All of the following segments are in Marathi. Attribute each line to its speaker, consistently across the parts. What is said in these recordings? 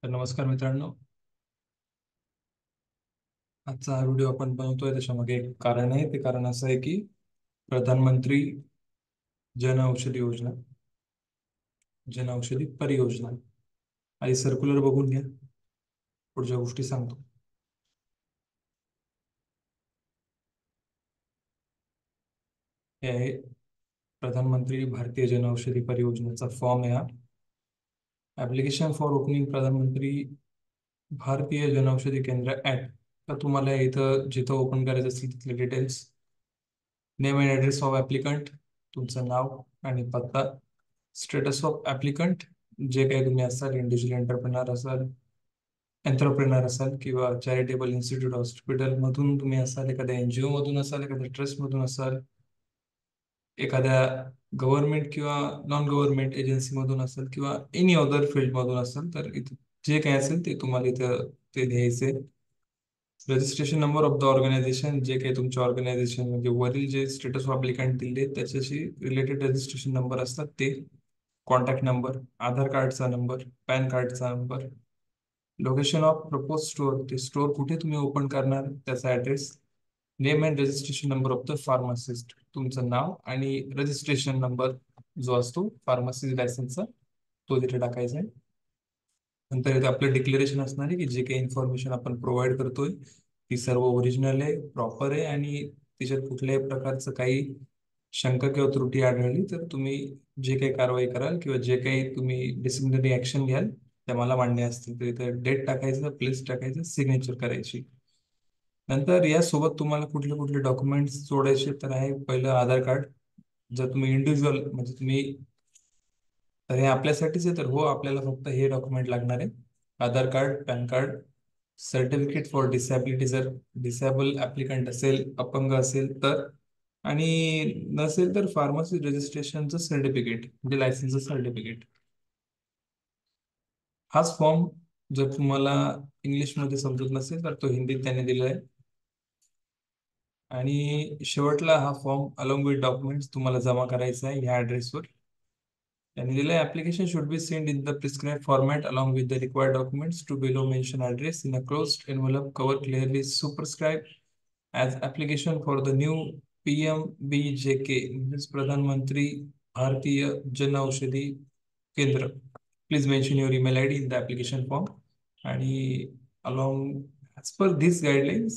Speaker 1: तर नमस्कार मित्रांनो. आजचा हा व्हिडिओ आपण बनवतोय त्याच्यामागे एक कारण आहे. ते कारण असं आहे की प्रधानमंत्री जन औषधी योजना, जन औषधी परियोजना, आधी सर्क्युलर बघून घ्या, पुढच्या गोष्टी सांगतो. हे आहे प्रधानमंत्री भारतीय जन औषधी परियोजनेचा फॉर्म आहे हा. ऍप्लिकेशन फॉर ओपनिंग प्रधानमंत्री भारतीय जनौषधी केंद्र ऍट. तर तुम्हाला इथं जिथं ओपन करायचं असेल तिथले details, name and address of applicant, तुमचं नाव आणि पत्ता, स्टेटस ऑफ ॲप्लिकंट, जे काही तुम्ही असाल, इंडिव्हिज्युअल एंटरप्रेनर असाल, एंटरप्रेनर असाल किंवा चॅरिटेबल इन्स्टिट्यूट हॉस्पिटलमधून तुम्ही असाल, एखाद्या NGO मधून असाल, एखाद्या ट्रस्टमधून असाल, एखाद्या गव्हर्नमेंट किंवा नॉन गव्हर्नमेंट एजन्सीमधून असेल किंवा एनी अदर फील्डमधून असेल, तर इथे जे काही असेल ते तुम्हाला इथं ते लिहायचे. Registration number of the organisation, जे काही तुमच्या ऑर्गनायझेशन म्हणजे वरील जे स्टेटस ऑफ अप्लिकंट दिले त्याच्याशी रिलेटेड रजिस्ट्रेशन नंबर असतात ते, कॉन्टॅक्ट नंबर, आधार कार्डचा नंबर, पॅन कार्डचा number, location of propose store, ते स्टोअर कुठे तुम्ही ओपन करणार त्याचा address, name and registration number of the pharmacist, तुमचं नाव आणि रजिस्ट्रेशन नंबर जो असतो फार्मसी लायसन्सचा तो तिथे टाकायचा आहे. नंतर इथे आपलं डिक्लेरेशन असणार आहे की जे काही इन्फॉर्मेशन आपण प्रोव्हाइड करतोय ती सर्व ओरिजिनल आहे, प्रॉपर आहे आणि त्याच्यात कुठल्याही प्रकारचं काही शंका किंवा त्रुटी आढळली तर तुम्ही जे काही कारवाई कराल किंवा जे काही तुम्ही डिसिप्लिनरी ऍक्शन घ्याल त्या मला मान्य असतील. तर इथे डेट टाकायचं, प्लेस टाकायचं, सिग्नेचर करायची. नंतर यासोबत तुम्हाला कुठले कुठले डॉक्युमेंट्स जोडायचे तर आहे, पहिलं आधार कार्ड. जर तुम्ही इंडिव्हिज्युअल म्हणजे तुम्ही, तर हे आपल्यासाठीच आहे तर हो आपल्याला फक्त हे डॉक्युमेंट लागणार आहे. Aadhaar card, PAN card, certificate for disability जर डिसॅबल ऍप्लिकंट असेल, अपंग असेल तर, आणि नसेल तर फार्मसी रजिस्ट्रेशनचं सर्टिफिकेट म्हणजे लायसन्सचं सर्टिफिकेट. हाच फॉर्म जर तुम्हाला इंग्लिशमध्ये समजत नसेल तर तो हिंदीत त्याने दिला आहे. आणि शेवटला हा फॉर्म अलॉंग विथ डॉक्युमेंट्स तुम्हाला जमा करायचा आहे ह्या ऍड्रेसवर. त्यांनी दिलं application should be sent in the prescribed format along with the required documents to below mentioned address in a closed envelope cover clearly superscribed as application for the new PMBJK म्हणजेच प्रधानमंत्री भारतीय जन औषधी केंद्र. Please mention your email ID in the application form. आणि along as per these guidelines,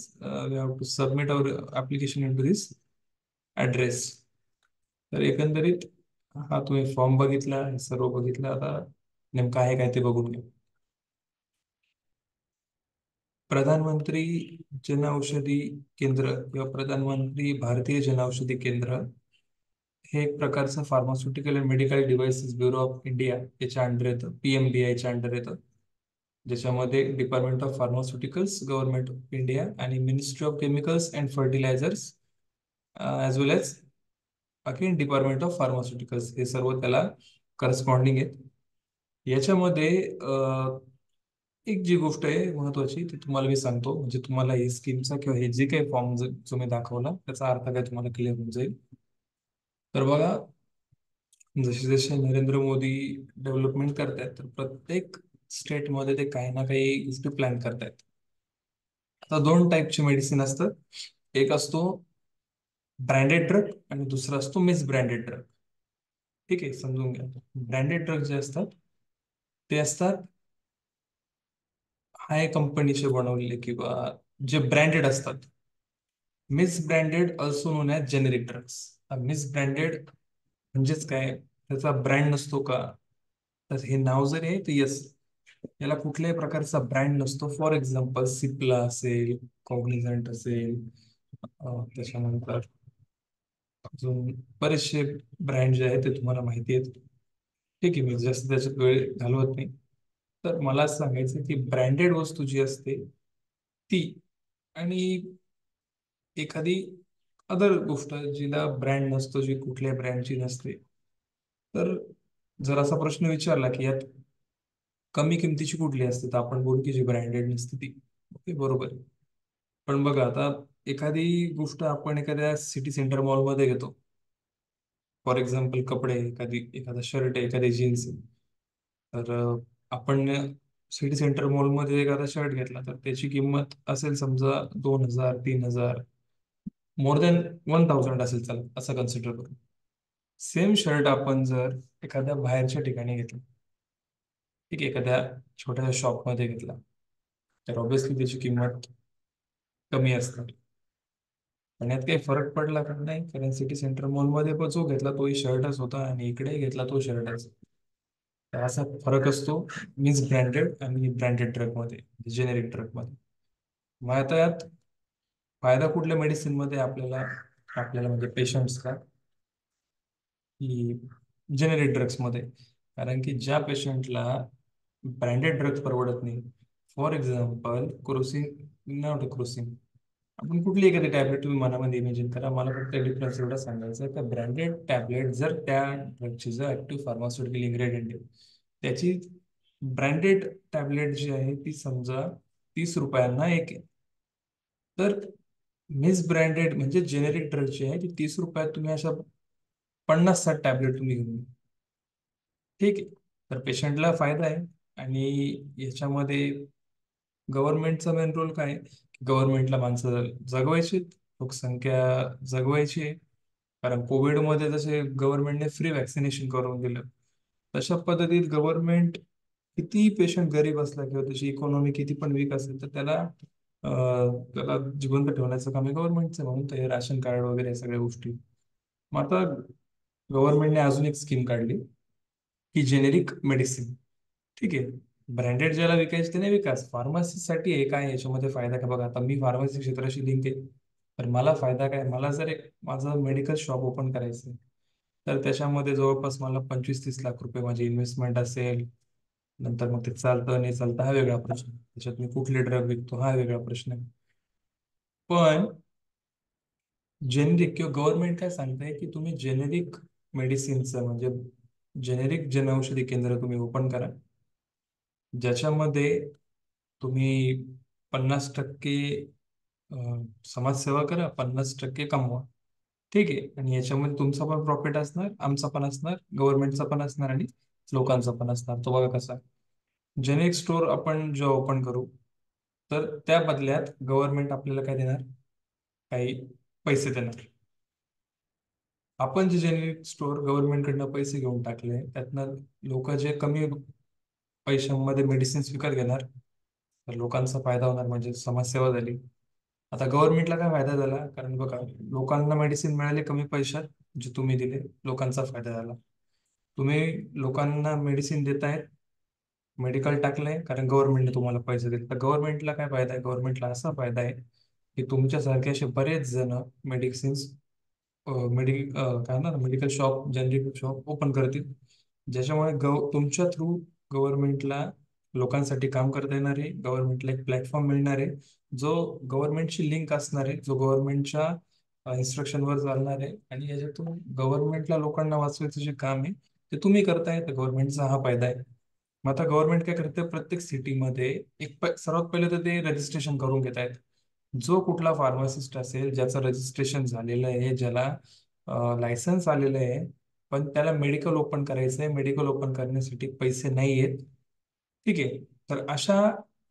Speaker 1: we have to submit our application into this address. तर एकंदरीत हा तुम्ही फॉर्म बघितला, हे सर्व बघितलं. आता नेमकं आहे काय ते बघून घ्या. प्रधानमंत्री जन औषधी केंद्र किंवा प्रधानमंत्री भारतीय जन औषधी केंद्र हे एक प्रकारचं pharmaceutical and medical devices bureau of India याच्या अंडर येतं, PMBI अंडर येतं. ज्याच्यामध्ये department of pharmaceuticals, government of India आणि ministry of chemicals and fertilisers as well as again department of pharmaceuticals हे सर्व त्याला करस्पॉन्डिंग आहेत. याच्यामध्ये एक जी गोष्ट आहे महत्वाची ती तुम्हाला मी सांगतो, म्हणजे तुम्हाला ही स्कीमचा किंवा हे जे काही फॉर्म जो मी दाखवला त्याचा अर्थ काय तुम्हाला क्लिअर होऊन जाईल. तर बघा, जसे जसे नरेंद्र मोदी डेव्हलपमेंट करतायत तर प्रत्येक स्टेटमध्ये ते काही ना काही गोष्टी प्लॅन करतायत. आता दोन टाईपचे मेडिसिन असतात, एक असतो ब्रँडेड ड्रग आणि दुसरा असतो मिस ब्रँडेड ड्रग. ठीक आहे, समजून घ्या. ब्रँडेड ड्रग जे असतात ते असतात हाय कंपनीचे बनवलेले किंवा जे ब्रँडेड असतात. Miss branded also non as generic drugs. Miss branded म्हणजेच काय, त्याचा ब्रँड नसतो का, तर हे नाव जरी आहे तर येस, याला कुठल्याही प्रकारचा ब्रँड नसतो. फॉर एक्झाम्पल सिप्ला असेल, कॉग्निझंट असेल, त्याच्यानंतर अजून बरेचसे ब्रँड जे आहेत ते तुम्हाला माहिती आहेत. ठीक आहे, मी जास्त त्याच्यात वेळ घालवत नाही. तर मला असं सांगायचं की ब्रँडेड वस्तू जी असते ती, आणि एखादी अदर गोष्ट जिला ब्रँड नसतो, जी कुठल्या ब्रँडची नसते, तर जर असा प्रश्न विचारला की यात कमी किमतीची कुठली असते तर आपण बोलू की जी ब्रँडेड नसते ती. ओके, बरोबर. पण बघा आता, एखादी गोष्ट आपण एखाद्या सिटी सेंटर मॉलमध्ये घेतो. फॉर एक्झाम्पल कपडे, एखादा शर्ट आहे, एखादी जीन्स आहे. तर आपण सिटी सेंटर मॉलमध्ये एखादा शर्ट घेतला तर त्याची किंमत असेल समजा 2,000 3,000, मोर दॅन 1,000 असेल, चला असं कन्सिडर करू. सेम शर्ट आपण जर एखाद्या बाहेरच्या ठिकाणी घेतला, ठीक आहे, एखाद्या छोट्या शॉपमध्ये घेतला, तर ऑब्व्हियसली त्याची किंमत कमी असणार. पण यात काही फरक पडला का? नाही, कारण सिटी सेंटर मॉलमध्ये पण जो घेतला तोही शर्टच होता आणि इकडे घेतला तो शर्टच. तर असा फरक असतो मीन्स ब्रँडेड आणि ब्रँडेड ड्रगमध्ये, जेनेरिक ड्रगमध्ये. मग आता यात फायदा कुठल्या मेडिसिन मध्ये आपल्याला आपल्याला म्हणजे पेशंट्सला, की जेनेरिक ड्रग्समध्ये. कारण की ज्या पेशंटला ब्रँडेड ड्रग्स परवडत नाही, for example Crocin, not Crocin, आपण कुठली एखादी टॅबलेट तुम्ही मनामध्ये इमेजिन करा, मला फक्त डिफरन्स एवढा सांगायचा आहे का ब्रँडेड टॅबलेट जर त्या ड्रगची जर ऍक्टिव्ह फार्मास्युटिकल इन्ग्रेडियंट आहे, त्याची ब्रँडेड टॅबलेट जी आहे ती समजा 30 रुपयांना एक आहे. तर मिस ब्रँडेड म्हणजे जेनेरिक ड्रग जी आहे ती 30 रुपयात तुम्ही अशा 50-60 टॅबलेट तुम्ही घेऊन, ठीक आहे. तर पेशंटला फायदा आहे. आणि याच्यामध्ये गव्हर्नमेंटचा मेन रोल काय आहे? गव्हर्नमेंटला माणसं जगवायची, लोकसंख्या जगवायची आहे. कारण कोविडमध्ये जसे गव्हर्नमेंटने फ्री वॅक्सिनेशन करून दिलं, तशा पद्धतीत गव्हर्नमेंट किती पेशंट गरीब असला किंवा त्याची इकॉनॉमी किती पण वीक असेल तर त्याला जिवंत ठेवण्याचं काम आहे गव्हर्नमेंटचं. म्हणून तर हे राशन कार्ड वगैरे या सगळ्या गोष्टी. मग आता गव्हर्नमेंटने अजून एक स्कीम काढली की जेनेरिक मेडिसिन, ठीक आहे. ब्रँडेड ज्याला विकायचे त्याने विकास, फार्मसीसाठी आहे काय याच्यामध्ये फायदा का? बघा, आता मी फार्मसी क्षेत्राशी लिंक आहे, तर मला फायदा काय? मला जर एक माझं मेडिकल शॉप ओपन करायचं आहे, तर त्याच्यामध्ये जवळपास मला 25-30 लाख रुपये माझी इन्व्हेस्टमेंट असेल. नंतर मग ते चालतं नाही चालतं हा वेगळा प्रश्न, त्याच्यात मी कुठले ड्रग विकतो हा वेगळा प्रश्न आहे. पण जेनेरिक किंवा गव्हर्नमेंट काय सांगताय की तुम्ही जेनेरिक मेडिसिनचं म्हणजे जेनेरिक जनऔषधी केंद्र तुम्ही ओपन करा, ज्याच्यामध्ये तुम्ही 50% समाजसेवा करा, 50% कमवा, ठीक आहे. आणि याच्यामध्ये तुमचा पण प्रॉफिट असणार, आमचा पण असणार, गव्हर्नमेंटचा पण असणार आणि लोकांचा पण असणार. तो बघा कसा. जेनेरिक स्टोअर आपण जेव्हा ओपन करू, तर त्या बदल्यात गव्हर्नमेंट आपल्याला काय देणार? काही पैसे देणार. आपण जे जेनेरिक स्टोअर गव्हर्नमेंटकडनं पैसे घेऊन टाकले, त्यातनं लोक जे कमी पैशांमध्ये मेडिसिन्स विकत घेणार, तर लोकांचा फायदा होणार म्हणजे समाजसेवा झाली. आता गव्हर्नमेंटला काय फायदा झाला? कारण बघा, लोकांना मेडिसिन मिळाले कमी पैशात, जे तुम्ही दिले, लोकांचा फायदा झाला. तुम्ही लोकांना मेडिसिन देतायत, मेडिकल टाकलंय कारण गव्हर्नमेंटने तुम्हाला पैसे दिले. तर गव्हर्नमेंटला काय फायदा आहे? गव्हर्नमेंटला असा फायदा आहे की तुमच्यासारखे असे बरेच जण मेडिसिन्स काय ना medical shop, generic shop open करतील, ज्याच्यामुळे तुमच्या थ्रू गव्हर्नमेंटला लोकांसाठी काम करता येणार आहे. गव्हर्नमेंटला एक प्लॅटफॉर्म मिळणार आहे जो गव्हर्नमेंटशी लिंक असणार आहे, जो गव्हर्नमेंटच्या इन्स्ट्रक्शनवर चालणार आहे. आणि याच्यातून गव्हर्नमेंटला लोकांना वाचवायचं जे काम आहे ते तुम्ही करताय, तर गव्हर्नमेंटचा हा फायदा आहे. मग आता गव्हर्नमेंट काय करते, प्रत्येक सिटीमध्ये सर्वात पहिले तर ते रजिस्ट्रेशन करून घेत आहेत. जो कुठला फार्मासिस्ट असेल ज्याचं रजिस्ट्रेशन झालेलं आहे, ज्याला लायसन्स आलेलं आहे, पण त्याला मेडिकल ओपन करायचं आहे, मेडिकल ओपन करण्यासाठी पैसे नाही आहेत, ठीक आहे. तर अशा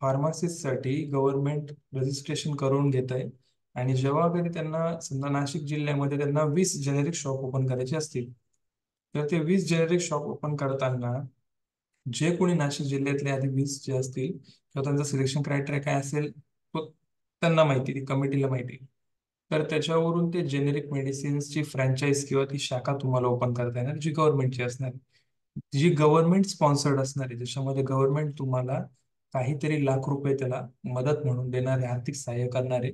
Speaker 1: फार्मासिस्टसाठी गव्हर्नमेंट रजिस्ट्रेशन करून घेत आहे. आणि जेव्हा कधी त्यांना समजा नाशिक जिल्ह्यामध्ये त्यांना 20 जेनेरिक शॉप ओपन करायचे असतील, तर ते 20 जेनेरिक शॉप ओपन करताना जे कोणी नाशिक जिल्ह्यातले आधी 20 जे असतील किंवा त्यांचा सिलेक्शन क्रायटेरिया काय असेल तो त्यांना माहिती, ती कमिटीला माहिती. तर त्याच्यावरून ते जेनेरिक मेडिसिन्सची फ्रँचाईज किंवा ती शाखा तुम्हाला ओपन करता येणार, जी गव्हर्नमेंटची असणार, जी गव्हर्नमेंट स्पॉन्सर्ड असणार आहे, ज्याच्यामध्ये गव्हर्नमेंट तुम्हाला काहीतरी लाख रुपये त्याला मदत म्हणून देणारे, आर्थिक सहाय्य करणारे.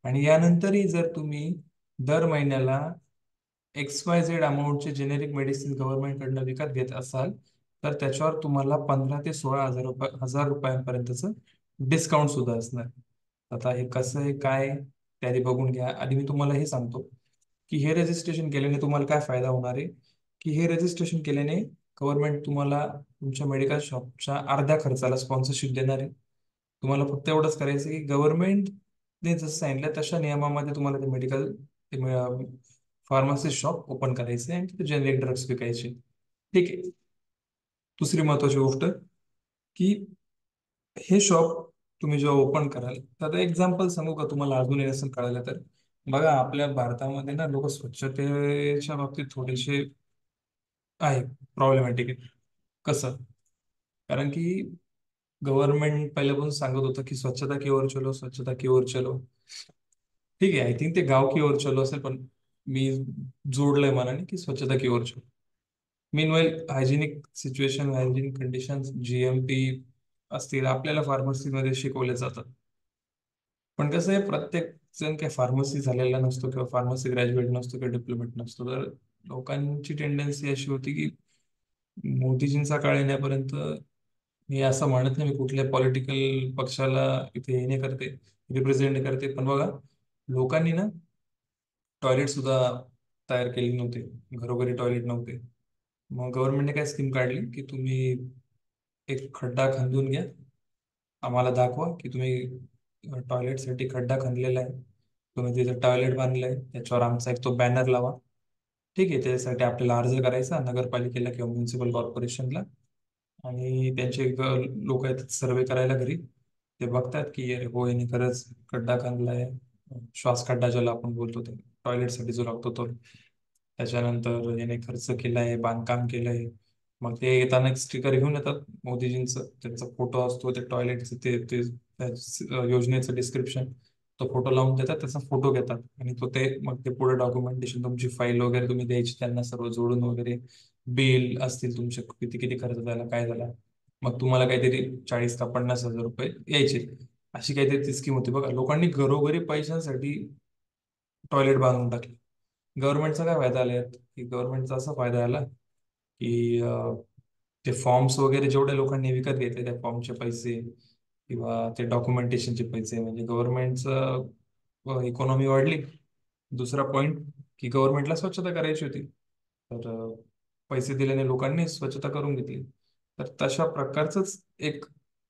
Speaker 1: आणि यानंतरही जर तुम्ही दर महिन्याला XYZ अमाऊंटचे जेनेरिक मेडिसिन गव्हर्नमेंटकडनं विकत घेत असाल, तर त्याच्यावर तुम्हाला 15 ते 16 हजार रुपयांपर्यंतचं डिस्काउंट सुद्धा असणार. आता हे कसं आहे काय ते आधी बघून घ्या. आधी मी तुम्हाला हे सांगतो की हे रजिस्ट्रेशन केल्याने तुम्हाला काय फायदा होणार आहे. की हे रजिस्ट्रेशन केल्याने गव्हर्नमेंट तुम्हाला तुमच्या मेडिकल शॉपच्या अर्ध्या खर्चाला स्पॉन्सरशिप देणार आहे. तुम्हाला फक्त एवढंच करायचं की गव्हर्नमेंटने जसं सांगितलं तशा नियमामध्ये तुम्हाला ते मेडिकल फार्मसी शॉप ओपन करायचे आणि तिथे जेनेरिक ड्रग्स विकायचे, ठीक आहे. दुसरी महत्वाची गोष्ट की हे शॉप तुम्ही जेव्हा ओपन कराल, तर आता एक्झाम्पल सांगू का तुम्हाला अजूनही असं कळालं तर? बघा, आपल्या भारतामध्ये ना लोक स्वच्छतेच्या बाबतीत थोडेसे आहे, प्रॉब्लेमॅटिक आहे. कसं? कारण की गव्हर्नमेंट पहिल्यापासून सांगत होतं की स्वच्छता की ओर चलो, स्वच्छता की ओर चलो. ठीक आहे, आय थिंक ते गाव की ओर चलो असेल, पण मी जोडलंय मनाने की स्वच्छता की ओर चलो. Meanwhile hygienic situation, hygienic condition, GMP असतील, आपल्याला फार्मसीमध्ये शिकवले जातात. पण कसं आहे, प्रत्येक जण काही फार्मसी झालेला नसतो किंवा फार्मसी ग्रॅज्युएट नसतो किंवा डिप्लोमेट नसतो. तर लोकांची टेंडन्सी अशी होती की मोदीजींचा काळ येण्यापर्यंत, मी असं म्हणत नाही मी कुठल्या पॉलिटिकल पक्षाला इथे हे नाही करते, रिप्रेझेंट नाही करते, पण बघा, लोकांनी ना टॉयलेट सुद्धा तयार केले नव्हते, घरोघरी टॉयलेट नव्हते. मग गव्हर्नमेंटने काय स्कीम काढली की तुम्ही एक खड्डा खंदून घ्या, आम्हाला दाखवा की तुम्ही टॉयलेटसाठी खड्डा खणलेला आहे, तुम्ही तिथे टॉयलेट बांधलंय, त्याच्यावर आमचा एक तो बॅनर लावा. ठीक आहे, त्याच्यासाठी आपल्याला अर्ज करायचा नगरपालिकेला किंवा म्युन्सिपल कॉर्पोरेशनला. आणि त्यांचे लोक येतात सर्वे करायला घरी. ते बघतात की अरे हो, याने खरंच खड्डा खणलाय, श्वास खड्डा ज्याला आपण बोलतो, ते टॉयलेटसाठी जो लागतो तो. त्याच्यानंतर याने खर्च केलाय, बांधकाम केलंय. मग ते येताना एक स्टिकर घेऊन येतात मोदीजींचं, त्यांचा फोटो असतो त्या टॉयलेटचं, ते योजनेचं डिस्क्रिप्शन, तो फोटो लावून देतात, त्याचा फोटो घेतात आणि तो ते मग ते पुढे डॉक्युमेंटेशन, तुमची फाईल वगैरे तुम्ही द्यायची त्यांना, सर्व जोडून वगैरे बिल असतील तुमचे, किती किती खर्च झाला, काय झाला. मग तुम्हाला काहीतरी 40 का 50 हजार रुपये यायचे. अशी काहीतरी ती स्कीम होती बघा. लोकांनी घरोघरी पैशांसाठी टॉयलेट बांधून टाकले. गव्हर्नमेंटचा काय फायदा आला यात? की गव्हर्नमेंटचा असा फायदा आला की ते फॉर्म्स वगैरे जेवढ्या लोकांनी विकत घेतले, त्या फॉर्मचे पैसे किंवा ते डॉक्युमेंटेशनचे पैसे, म्हणजे गव्हर्नमेंटचं इकॉनॉमी वाढली. दुसरा पॉइंट की गव्हर्नमेंटला स्वच्छता करायची होती, तर पैसे दिल्याने लोकांनी स्वच्छता करून घेतली. तर तशा प्रकारचंच एक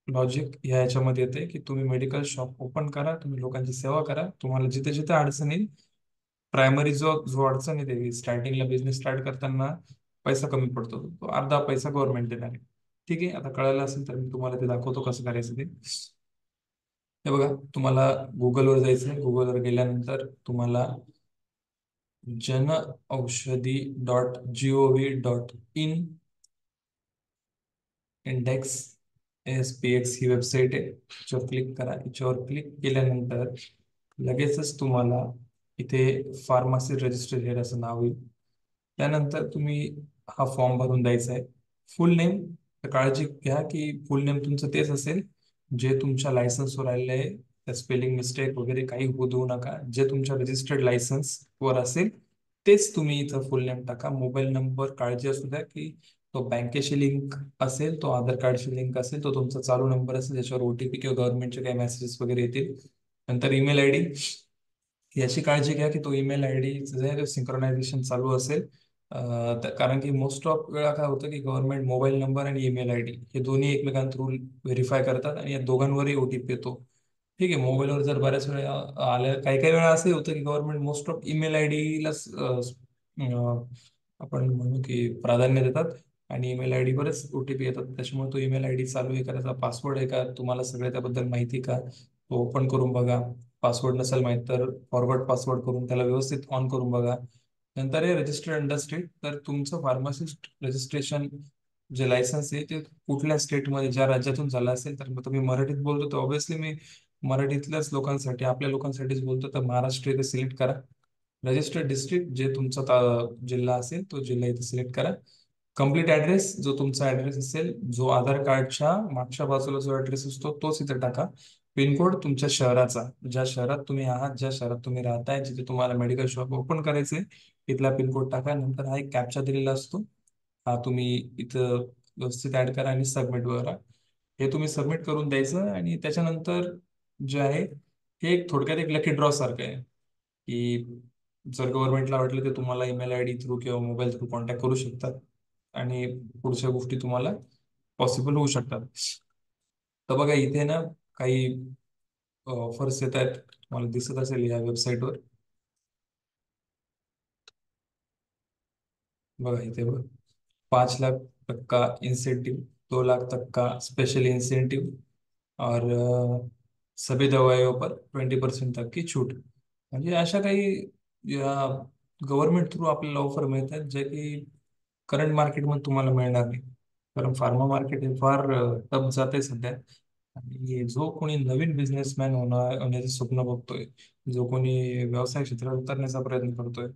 Speaker 1: लॉजिक ह्या ह्याच्यामध्ये येते की तुम्ही मेडिकल शॉप ओपन करा, तुम्ही लोकांची सेवा करा, तुम्हाला जिथे जिथे अडचण येईल, प्रायमरी जो जो अडचण येते स्टार्टिंगला बिझनेस स्टार्ट करताना, पैसा कमी पडतो, तो अर्धा पैसा गव्हर्नमेंट देणार आहे. ठीक आहे, आता कळालं असेल तर मी तुम्हाला ते दाखवतो कसं करायचं ते. हे बघा, तुम्हाला गुगलवर जायचं आहे. गुगलवर गेल्यानंतर तुम्हाला जनऔषधी.gov.in, इंडेक्स ही वेबसाईट आहे, याच्यावर क्लिक करा. याच्यावर क्लिक केल्यानंतर लगेचच तुम्हाला इथे फार्मसी रजिस्टर हेअर असं नाव येईल. त्यानंतर तुम्ही हा फॉर्म भरून द्यायचा आहे. फुल नेम, काळजी घ्या की फुल नेम तुमचं तेच असेल जे तुमच्या लायसन्सवर आलेलं आहे. त्या स्पेलिंग मिस्टेक वगैरे काही होऊ देऊ नका. जे तुमच्या रजिस्टर्ड लायसन्स वर असेल तेच तुम्ही इथं फुल नेम टाका. मोबाईल नंबर काळजी असू द्या की तो बँकेशी लिंक असेल, तो आधार कार्डशी लिंक असेल, तो तुमचा चालू नंबर असेल ज्याच्यावर OTP किंवा गव्हर्नमेंटचे काही मेसेजेस वगैरे येतील. नंतर ईमेल आय डी, याची काळजी घ्या की तो ईमेल आय डी जे आहे सिंक्रोनायझेशन चालू असेल. कारण की मोस्ट ऑफ वेळा काय होतं की गव्हर्नमेंट मोबाईल नंबर आणि ईमेल आय डी हे दोन्ही एकमेकां थ्रू व्हेरीफाय करतात आणि या दोघांवरही OTP येतो. ठीक आहे, मोबाईलवर जर बऱ्याच वेळा आल्या, काही काही वेळा असंही होतं की गव्हर्नमेंट मोस्ट ऑफ ईमेल आय डीलाच आपण म्हणू की प्राधान्य देतात आणि ईमेल आय डीवरच OTP येतात. त्याच्यामुळे तो ईमेल आय डी चालू आहे का, त्याचा पासवर्ड आहे का, तुम्हाला सगळं त्याबद्दल माहिती का, तो ओपन करून बघा. पासवर्ड नसेल माहीत तर फॉरवर्ड पासवर्ड करून त्याला व्यवस्थित ऑन करून बघा. नंतर हे रजिस्टर्ड अंडर स्टेट, तर तुमचं फार्मासिस्ट रजिस्ट्रेशन जे लायसन्स आहे ते कुठल्या स्टेटमध्ये, ज्या राज्यातून झालं असेल, तर मग तुम्ही मराठीत बोलतो तर ऑब्व्हियसली मी मराठीतल्याच लोकांसाठी, आपल्या लोकांसाठीच बोलतो, तर महाराष्ट्र इथे सिलेक्ट करा. रजिस्टर्ड डिस्ट्रिक्ट जे तुमचा जिल्हा असेल तो जिल्हा इथे सिलेक्ट करा. कम्प्लीट ऍड्रेस जो तुमचा ऍड्रेस असेल, जो आधार कार्डच्या मागच्या बाजूला जो ऍड्रेस असतो तोच इथे टाका. पिनकोड तुमच्या शहराचा, ज्या शहरात तुम्ही आहात, ज्या शहरात तुम्ही राहताय, जिथे तुम्हाला मेडिकल शॉप ओपन करायचंय, तिथला पिनकोड टाका. नंतर हा एक कॅप्चा दिलेला असतो, हा तुम्ही इथं व्यवस्थित ऍड करा आणि सबमिट करा. हे तुम्ही सबमिट करून द्यायचं आणि त्याच्यानंतर जे आहे, हे एक थोडक्यात एक लकी ड्रॉ सारखं आहे की जर गव्हर्नमेंटला वाटलं तर तुम्हाला ईमेल आय डी थ्रू किंवा मोबाईल थ्रू कॉन्टॅक्ट करू शकतात आणि पुढच्या गोष्टी तुम्हाला पॉसिबल होऊ शकतात. तर बघा, इथे ना काही ऑफर्स येत आहेत, तुम्हाला दिसत असेल या वेबसाईटवर. बघा इथे बघ, 5 लाख तक का इन्सेंटिव, 2 लाख तक का स्पेशल इन्सेंटिव, और सभी दवाइयों पर 20% तक की छूट. म्हणजे अशा काही या गव्हर्नमेंट थ्रू आपल्याला ऑफर मिळतात ज्या की करंट मार्केटमध्ये तुम्हाला मिळणार नाही. कारण फार्मा मार्केट हे फार टफ जाते सध्या. आणि जो कोणी नवीन बिझनेसमॅन होण्याचं स्वप्न बघतोय, जो कोणी व्यवसाय क्षेत्रात उतरण्याचा प्रयत्न करतोय,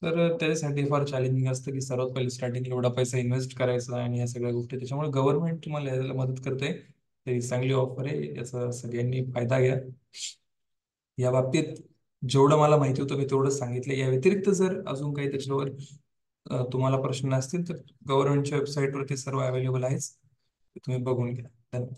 Speaker 1: तर त्याच्यासाठी फार चॅलेंजिंग असतं की सर्वात पहिले स्टार्टिंग एवढा पैसा इन्व्हेस्ट करायचा आणि या सगळ्या गोष्टी. त्याच्यामुळे गव्हर्नमेंट तुम्हाला याला मदत करते. तरी चांगली ऑफर आहे, याचा सगळ्यांनी फायदा घ्या. या बाबतीत जेवढं मला माहिती होतं मी तेवढं सांगितलं. या व्यतिरिक्त जर अजून काही त्याच्यावर तुम्हाला प्रश्न असतील तर गव्हर्नमेंटच्या वेबसाईटवरती सर्व अवेलेबल आहेच, ते तुम्ही बघून घ्या. धन्यवाद.